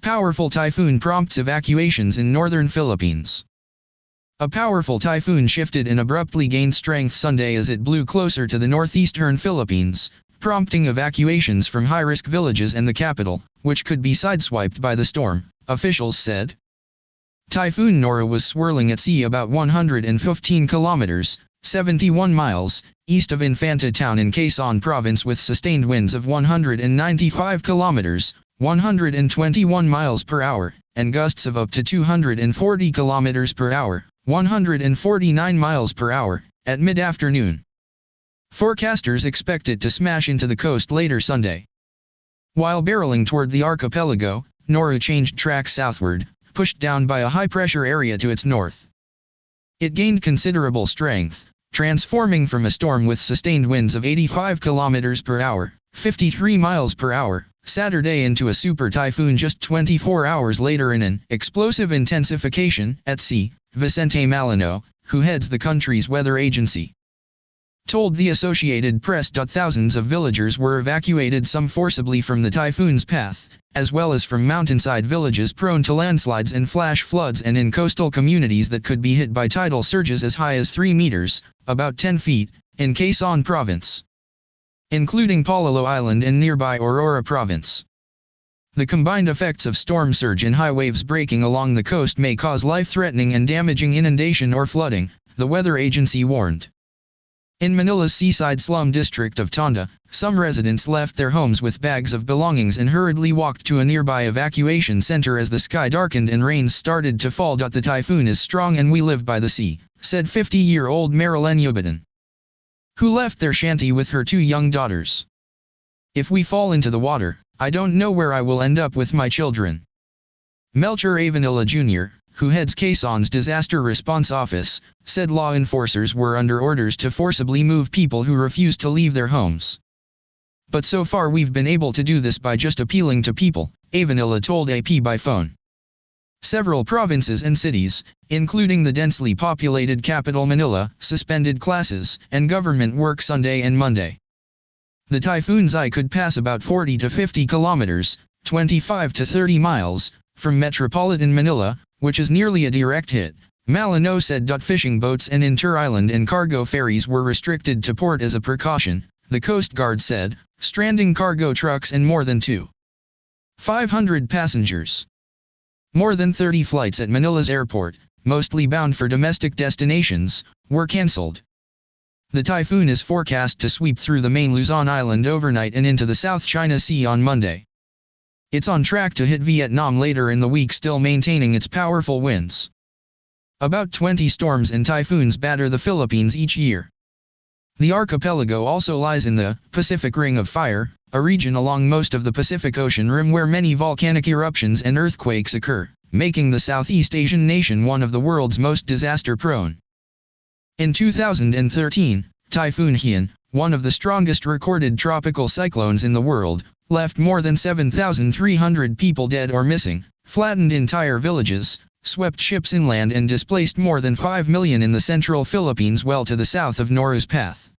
Powerful typhoon prompts evacuations in northern Philippines. A powerful typhoon shifted and abruptly gained strength Sunday as it blew closer to the northeastern Philippines, prompting evacuations from high-risk villages and the capital, which could be sideswiped by the storm, officials said. Typhoon Nora was swirling at sea about 115 kilometers, 71 miles, east of Infanta town in Quezon province with sustained winds of 195 kilometers, 121 miles per hour, and gusts of up to 240 kilometers per hour, 149 miles per hour, at mid-afternoon. Forecasters expect it to smash into the coast later Sunday. While barreling toward the archipelago, Nora changed track southward, pushed down by a high-pressure area to its north. It gained considerable strength, transforming from a storm with sustained winds of 85 kilometers per hour, 53 miles per hour, Saturday into a super typhoon just 24 hours later in an explosive intensification at sea, Vicente Malino, who heads the country's weather agency, told the Associated Press. Thousands of villagers were evacuated, some forcibly from the typhoon's path, as well as from mountainside villages prone to landslides and flash floods and in coastal communities that could be hit by tidal surges as high as 3 meters, about 10 feet, in Quezon province, including Pololo Island and nearby Aurora province. The combined effects of storm surge and high waves breaking along the coast may cause life-threatening and damaging inundation or flooding, the weather agency warned. In Manila's seaside slum district of Tondo, some residents left their homes with bags of belongings and hurriedly walked to a nearby evacuation center as the sky darkened and rains started to fall. The typhoon is strong and we live by the sea, said 50-year-old Marilyn Yubitan, who left their shanty with her 2 young daughters. If we fall into the water, I don't know where I will end up with my children. Melchor Avanilla Jr., who heads Quezon's Disaster Response Office, said law enforcers were under orders to forcibly move people who refuse to leave their homes. But so far we've been able to do this by just appealing to people, Avanilla told AP by phone. Several provinces and cities, including the densely populated capital Manila, suspended classes and government work Sunday and Monday. The typhoon's eye could pass about 40 to 50 kilometers, 25 to 30 miles, from metropolitan Manila, which is nearly a direct hit, Malino said. Fishing boats and inter-island and cargo ferries were restricted to port as a precaution, the Coast Guard said, stranding cargo trucks and more than 2,500 passengers. More than 30 flights at Manila's airport, mostly bound for domestic destinations, were cancelled. The typhoon is forecast to sweep through the main Luzon Island overnight and into the South China Sea on Monday. It's on track to hit Vietnam later in the week, still maintaining its powerful winds. About 20 storms and typhoons batter the Philippines each year. The archipelago also lies in the Pacific Ring of Fire, a region along most of the Pacific Ocean rim where many volcanic eruptions and earthquakes occur, making the Southeast Asian nation one of the world's most disaster-prone. In 2013, Typhoon Haiyan, one of the strongest recorded tropical cyclones in the world, left more than 7,300 people dead or missing, flattened entire villages, swept ships inland and displaced more than 5 million in the central Philippines well to the south of Nora's path.